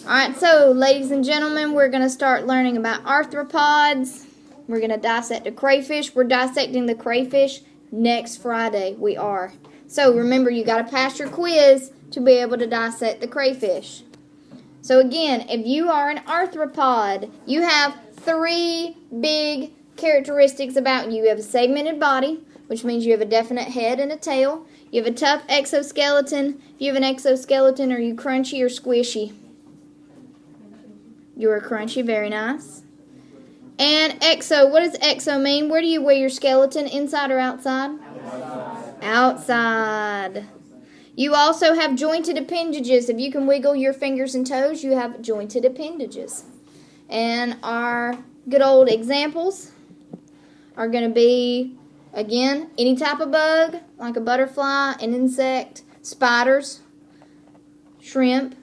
Alright, so ladies and gentlemen, we're going to start learning about arthropods. We're going to dissect a crayfish. We're dissecting the crayfish next Friday. We are. So remember, you got to pass your quiz to be able to dissect the crayfish. So again, if you are an arthropod, you have three big characteristics about you. You have a segmented body, which means you have a definite head and a tail. You have a tough exoskeleton. If you have an exoskeleton, are you crunchy or squishy? You are crunchy, very nice. And exo, what does exo mean? Where do you wear your skeleton, inside or outside? Outside. You also have jointed appendages. If you can wiggle your fingers and toes, you have jointed appendages. And our good old examples are going to be, again, any type of bug, like a butterfly, an insect, spiders, shrimp.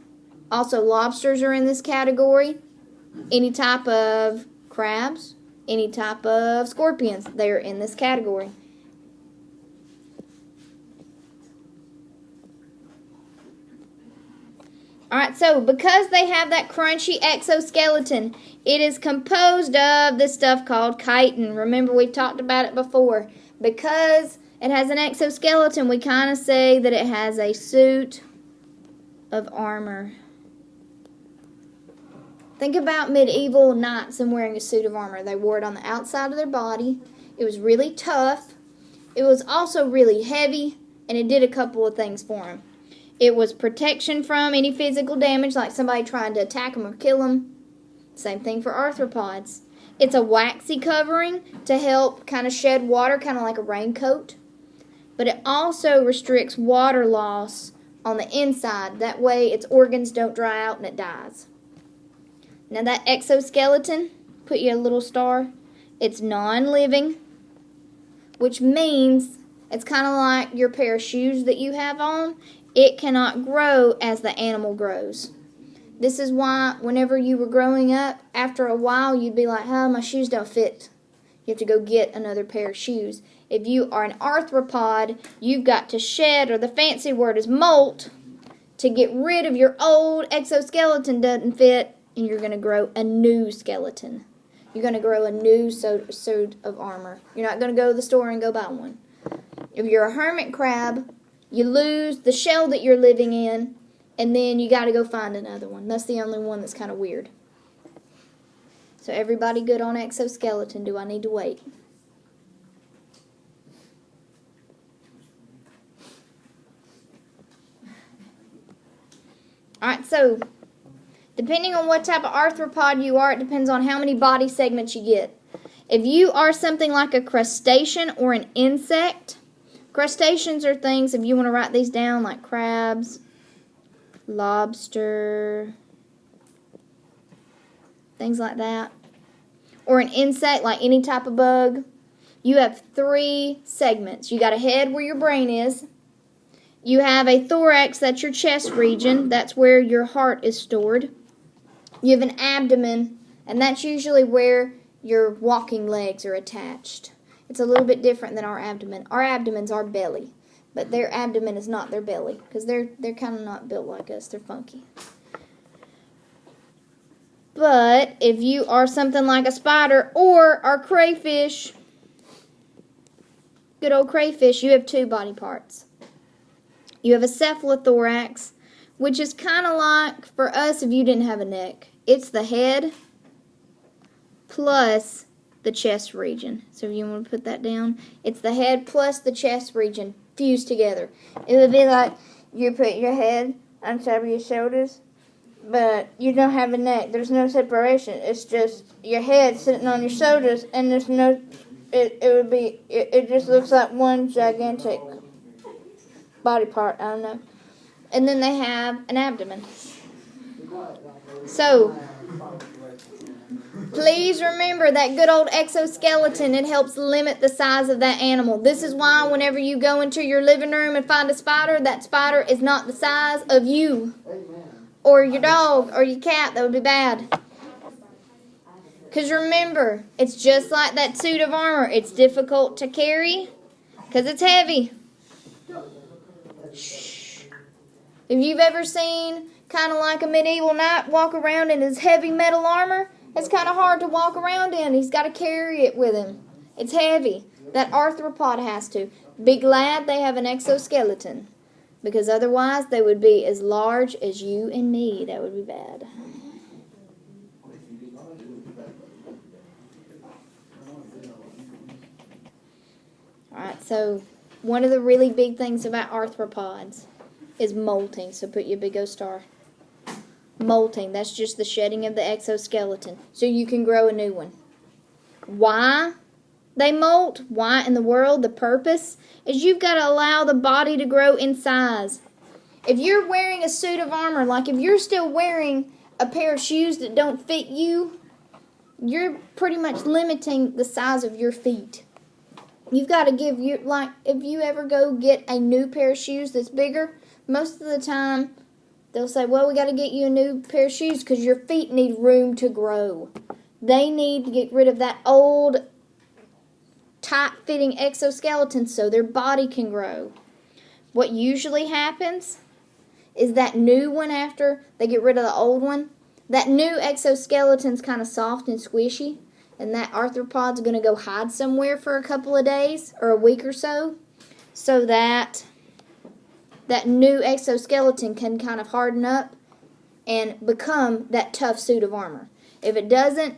Also, lobsters are in this category. Any type of crabs, any type of scorpions, they are in this category. Alright, so because they have that crunchy exoskeleton, it is composed of this stuff called chitin. Remember, we've talked about it before. Because it has an exoskeleton, we kind of say that it has a suit of armor. Think about medieval knights and wearing a suit of armor. They wore it on the outside of their body. It was really tough. It was also really heavy, and it did a couple of things for them. It was protection from any physical damage, like somebody trying to attack them or kill them. Same thing for arthropods. It's a waxy covering to help kind of shed water, kind of like a raincoat. But it also restricts water loss on the inside. That way its organs don't dry out and it dies. Now that exoskeleton, put you a little star, it's non-living, which means it's kind of like your pair of shoes that you have on. It cannot grow as the animal grows. This is why whenever you were growing up, after a while you'd be like, oh, my shoes don't fit. You have to go get another pair of shoes. If you are an arthropod, you've got to shed, or the fancy word is molt, to get rid of your old exoskeleton doesn't fit. And you're going to grow a new skeleton. You're going to grow a new suit of armor. You're not going to go to the store and go buy one. If you're a hermit crab, you lose the shell that you're living in, and then you got to go find another one. That's the only one that's kind of weird. So everybody good on exoskeleton? Do I need to wait? Alright, so depending on what type of arthropod you are, it depends on how many body segments you get. If you are something like a crustacean or an insect, crustaceans are things, if you want to write these down, like crabs, lobster, things like that. Or an insect, like any type of bug. You have three segments. You got a head where your brain is. You have a thorax, that's your chest region. That's where your heart is stored. You have an abdomen, and that's usually where your walking legs are attached. It's a little bit different than our abdomen. Our abdomen's our belly, but their abdomen is not their belly, because they're kind of not built like us. They're funky. But if you are something like a spider or our crayfish, good old crayfish, you have two body parts. You have a cephalothorax, which is kind of like, for us, if you didn't have a neck. It's the head plus the chest region. So if you want to put that down, it's the head plus the chest region fused together. It would be like you put your head on top of your shoulders, but you don't have a neck. There's no separation. It's just your head sitting on your shoulders, and there's no, it just looks like one gigantic body part. I don't know. And then they have an abdomen. So, please remember that good old exoskeleton. It helps limit the size of that animal. This is why whenever you go into your living room and find a spider, that spider is not the size of you. Or your dog or your cat. That would be bad. Because remember, it's just like that suit of armor. It's difficult to carry because it's heavy. Shh. If you've ever seen kind of like a medieval knight walk around in his heavy metal armor, it's kind of hard to walk around in. He's got to carry it with him. It's heavy. That arthropod has to. Be glad they have an exoskeleton, because otherwise they would be as large as you and me. That would be bad. Alright, so one of the really big things about arthropods is molting. So put your big O star. Molting, that's just the shedding of the exoskeleton, so you can grow a new one. Why they molt? Why in the world? The purpose is you've got to allow the body to grow in size. If you're wearing a suit of armor, like if you're still wearing a pair of shoes that don't fit you, you're pretty much limiting the size of your feet. You've got to give you, like, if you ever go get a new pair of shoes that's bigger, most of the time they'll say, well, we got to get you a new pair of shoes because your feet need room to grow. They need to get rid of that old, tight-fitting exoskeleton so their body can grow. What usually happens is that new one, after they get rid of the old one, that new exoskeleton's kind of soft and squishy, and that arthropod's going to go hide somewhere for a couple of days or a week or so that that new exoskeleton can kind of harden up and become that tough suit of armor. If it doesn't,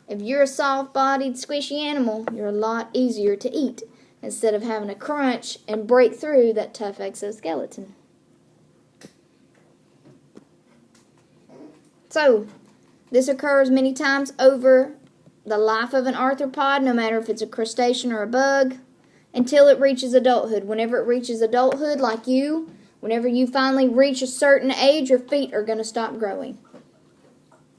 if you're a soft-bodied, squishy animal, you're a lot easier to eat instead of having to crunch and break through that tough exoskeleton. So, this occurs many times over the life of an arthropod, no matter if it's a crustacean or a bug, until it reaches adulthood. Whenever it reaches adulthood, like you, whenever you finally reach a certain age, your feet are going to stop growing.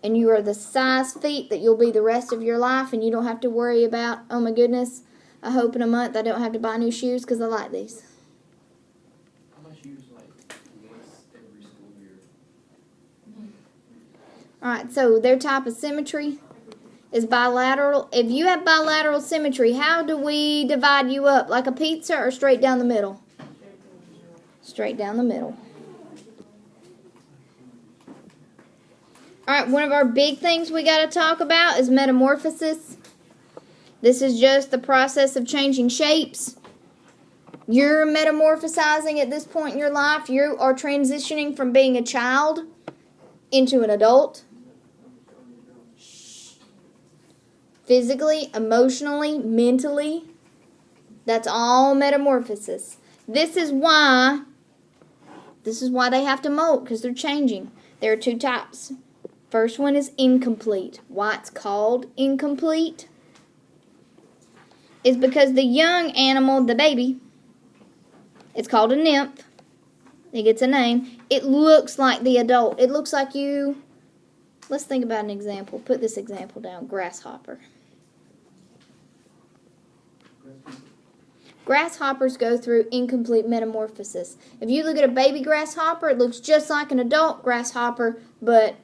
And you are the size feet that you'll be the rest of your life, and you don't have to worry about, oh my goodness, I hope in a month I don't have to buy new shoes because I like these. How much shoes like once every school year? Alright, so their type of symmetry is bilateral. If you have bilateral symmetry, how do we divide you up? Like a pizza or straight down the middle? Straight down the middle. Alright, one of our big things we got to talk about is metamorphosis. This is just the process of changing shapes. You're metamorphosizing at this point in your life. You are transitioning from being a child into an adult. Physically, emotionally, mentally. That's all metamorphosis. This is why they have to molt, because they're changing. There are two types. First one is incomplete. Why it's called incomplete is because the young animal, the baby, it's called a nymph. It gets a name. It looks like the adult. It looks like you. Let's think about an example. Put this example down. Grasshopper. Grasshoppers go through incomplete metamorphosis. If you look at a baby grasshopper, it looks just like an adult grasshopper, but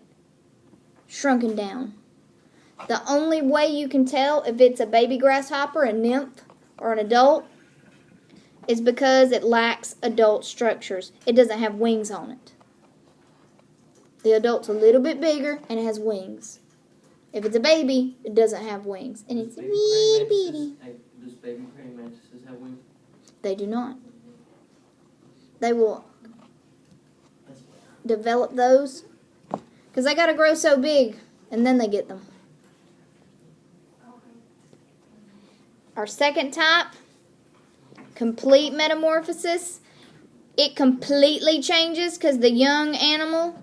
shrunken down. The only way you can tell if it's a baby grasshopper, a nymph, or an adult is because it lacks adult structures. It doesn't have wings on it. The adult's a little bit bigger and it has wings. If it's a baby, it doesn't have wings. And it's wee bitty. Does baby praying mantises have wings? They do not. They will develop those because they got to grow so big and then they get them. Our second type, complete metamorphosis. It completely changes because the young animal,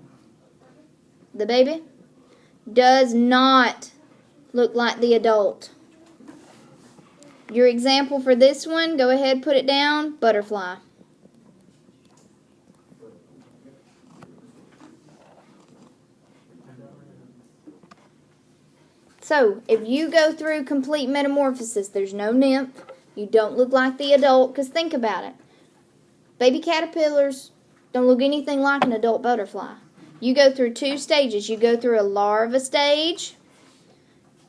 the baby, does not look like the adult. Your example for this one, go ahead, put it down, butterfly. So, if you go through complete metamorphosis, there's no nymph, you don't look like the adult, because think about it. Baby caterpillars don't look anything like an adult butterfly. You go through two stages. You go through a larva stage.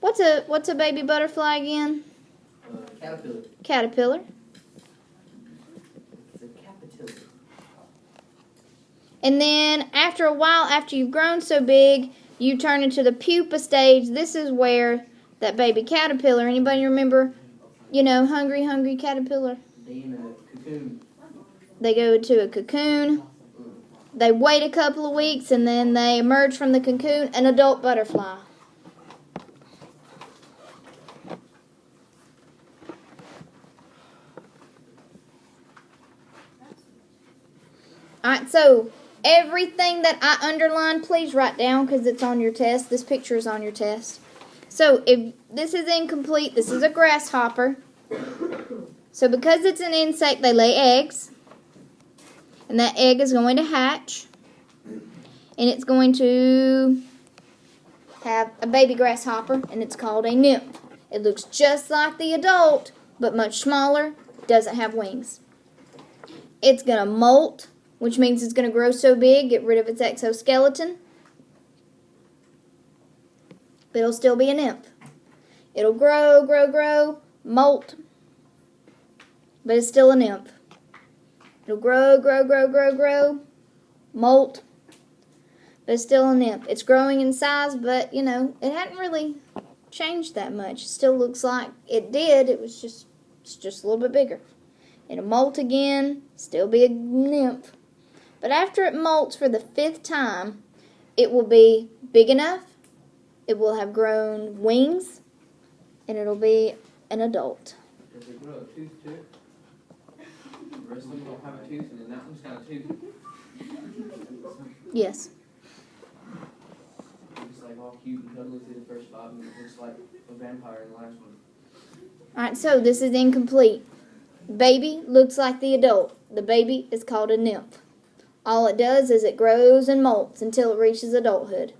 What's a baby butterfly again? Caterpillar. Caterpillar. It's a caterpillar. And then after a while, after you've grown so big, you turn into the pupa stage. This is where that baby caterpillar, anybody remember, hungry caterpillar? They in a cocoon. They go to a cocoon. They wait a couple of weeks, and then they emerge from the cocoon, an adult butterfly. Alright, so everything that I underlined, please write down because it's on your test. This picture is on your test. So if this is incomplete, this is a grasshopper. So because it's an insect, they lay eggs. And that egg is going to hatch. And it's going to have a baby grasshopper, and it's called a nymph. It looks just like the adult, but much smaller, doesn't have wings. It's going to molt, which means it's going to grow so big, get rid of its exoskeleton. But it'll still be a nymph. It'll grow, molt, but it's still a nymph. It'll grow, molt, but it's still a nymph. It's growing in size, but, it hadn't really changed that much. It still looks like it did. It's just a little bit bigger. It'll molt again, still be a nymph. But after it molts for the 5th time, it will be big enough, it will have grown wings, and it'll be an adult. Does it grow a tooth too? The rest of them don't have a tooth, and then that one's got a tooth. Yes. It's like all cute and cuddly through the first 5 minutes, just like a vampire in the last one. Alright, so this is incomplete. Baby looks like the adult. The baby is called a nymph. All it does is it grows and molts until it reaches adulthood.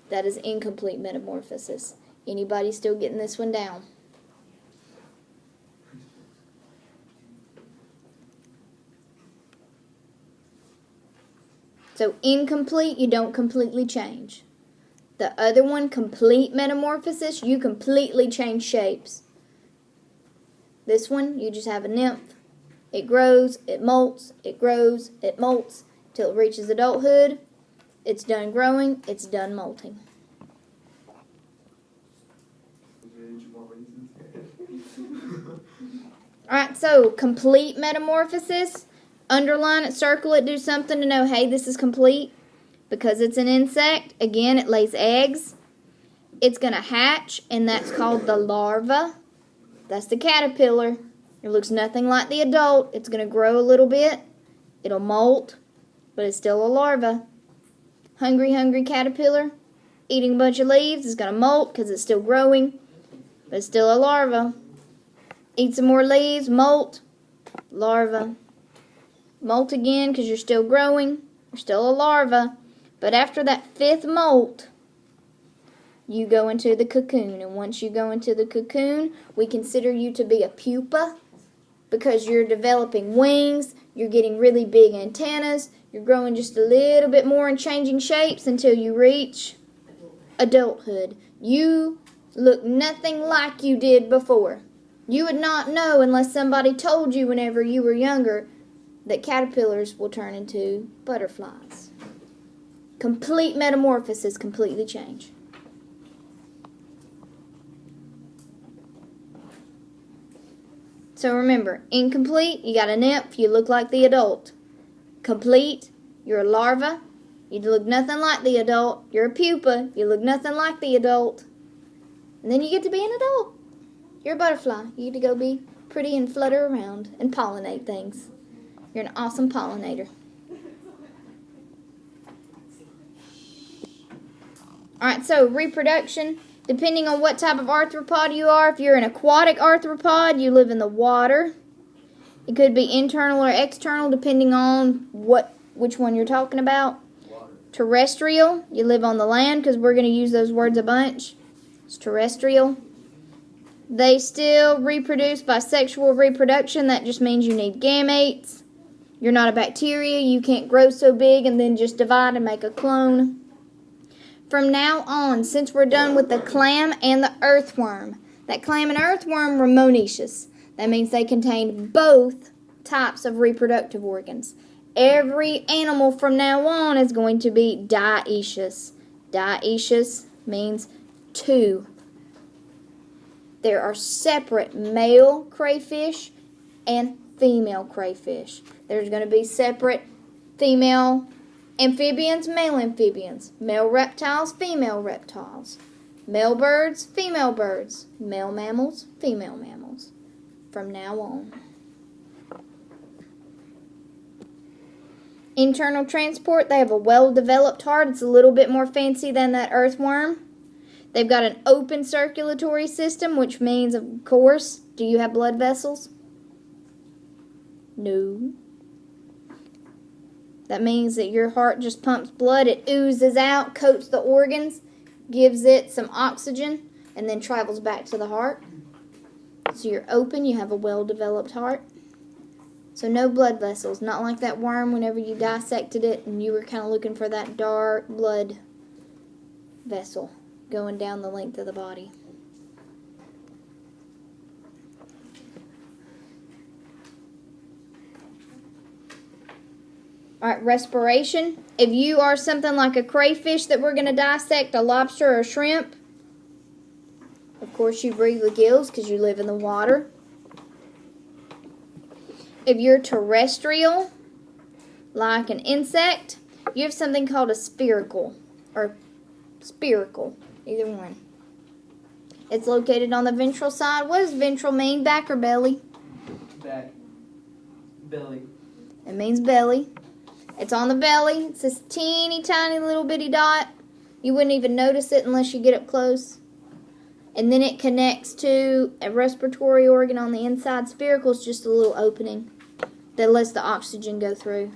That is incomplete metamorphosis. Anybody still getting this one down? So incomplete, you don't completely change. The other one, complete metamorphosis, you completely change shapes. This one, you just have a nymph. It grows, it molts, it grows, it molts, till it reaches adulthood. It's done growing, it's done molting. Alright, so complete metamorphosis. Underline it, circle it, do something to know, hey, this is complete. Because it's an insect, again, it lays eggs. It's going to hatch, and that's called the larva. That's the caterpillar. It looks nothing like the adult. It's going to grow a little bit. It'll molt, but it's still a larva. Hungry caterpillar, eating a bunch of leaves, is going to molt because it's still growing, but it's still a larva. Eat some more leaves, molt, larva. Molt again because you're still growing, you're still a larva. But after that 5th molt, you go into the cocoon. And once you go into the cocoon, we consider you to be a pupa because you're developing wings, you're getting really big antennas, you're growing just a little bit more and changing shapes until you reach adulthood. You look nothing like you did before. You would not know unless somebody told you whenever you were younger that caterpillars will turn into butterflies. Complete metamorphosis, completely change. So remember, incomplete, you got a nymph, you look like the adult. Complete, you're a larva, you look nothing like the adult. You're a pupa, you look nothing like the adult. And then you get to be an adult. You're a butterfly. You get to go be pretty and flutter around and pollinate things. You're an awesome pollinator. Alright, so reproduction. Depending on what type of arthropod you are, if you're an aquatic arthropod, you live in the water. It could be internal or external, depending on which one you're talking about. Water. Terrestrial, you live on the land, because we're going to use those words a bunch. It's terrestrial. They still reproduce by sexual reproduction. That just means you need gametes. You're not a bacteria. You can't grow so big and then just divide and make a clone. From now on, since we're done with the clam and the earthworm, that clam and earthworm were monoecious. That means they contain both types of reproductive organs. Every animal from now on is going to be dioecious. Dioecious means two. There are separate male crayfish and female crayfish. There's going to be separate female amphibians, male amphibians, male reptiles, female reptiles, male birds, female birds, male mammals, female mammals, from now on. Internal transport, they have a well-developed heart. It's a little bit more fancy than that earthworm. They've got an open circulatory system, which means, of course, do you have blood vessels? No. That means that your heart just pumps blood. It oozes out, coats the organs, gives it some oxygen, and then travels back to the heart. So you're open, you have a well-developed heart. So no blood vessels, not like that worm whenever you dissected it and you were kind of looking for that dark blood vessel going down the length of the body. Alright, respiration. If you are something like a crayfish that we're going to dissect, a lobster or a shrimp, of course you breathe with gills because you live in the water. If you're terrestrial, like an insect, you have something called a spiracle, or spiracle, either one. It's located on the ventral side. What does ventral mean? Back or belly? Back. Belly. It means belly. It's on the belly. It's this teeny tiny little bitty dot. You wouldn't even notice it unless you get up close. And then it connects to a respiratory organ on the inside. Spiracle is just a little opening that lets the oxygen go through.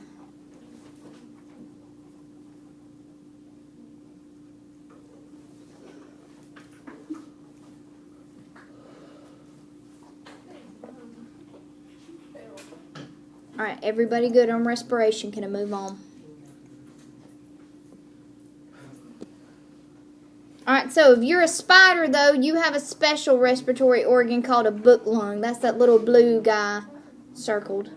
Alright, everybody good on respiration. Can I move on? Alright, so if you're a spider, though, you have a special respiratory organ called a book lung. That's that little blue guy circled.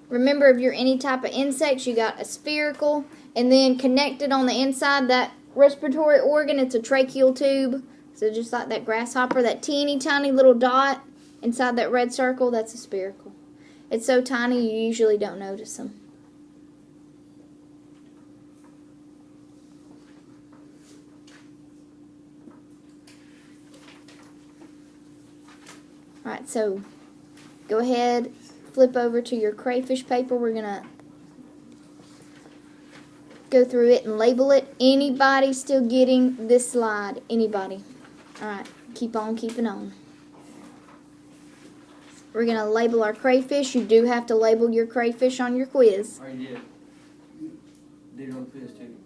Remember, if you're any type of insects, you got a spherical, and then connected on the inside, that respiratory organ, it's a tracheal tube. So just like that grasshopper, that teeny tiny little dot inside that red circle, that's a spherical. It's so tiny you usually don't notice them. Alright, so go ahead, flip over to your crayfish paper. We're going to go through it and label it. Anybody still getting this slide? Anybody? Alright, keep on keeping on. We're going to label our crayfish. You do have to label your crayfish on your quiz. I already did. Did it on the quiz too.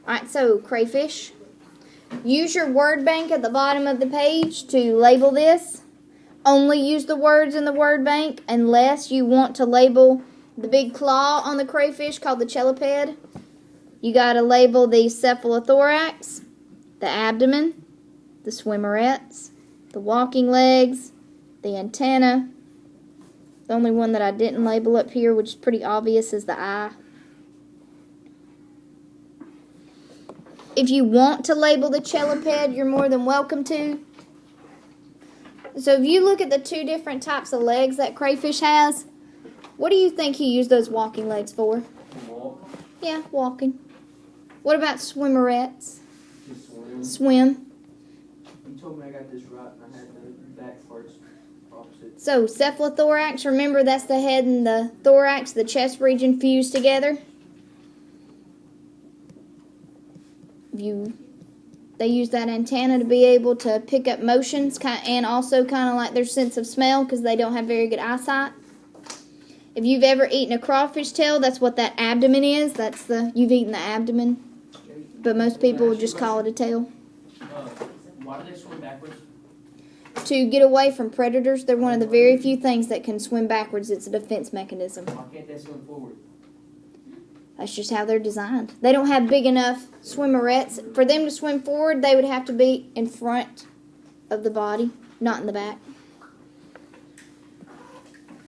Alright, so crayfish. Use your word bank at the bottom of the page to label this. Only use the words in the word bank unless you want to label the big claw on the crayfish called the cheliped. You got to label the cephalothorax, the abdomen, the swimmerets, the walking legs, the antenna. The only one that I didn't label up here, which is pretty obvious, is the eye. If you want to label the cheliped, you're more than welcome to. So if you look at the two different types of legs that crayfish has, what do you think he used those walking legs for? Walk. Yeah, walking. What about swimmerets? Just swim. Swim. You told me I got this right and I had the back parts opposite. So cephalothorax, remember that's the head and the thorax, the chest region fused together. They use that antenna to be able to pick up motions and also kind of like their sense of smell because they don't have very good eyesight. If you've ever eaten a crawfish tail, that's what that abdomen is. You've eaten the abdomen, but most people would just call it a tail. Why do they swim backwards? to get away from predators. They're one of the very few things that can swim backwards. It's a defense mechanism. Why can't they swim forward? That's just how they're designed. They don't have big enough swimmerettes. For them to swim forward, they would have to be in front of the body, not in the back.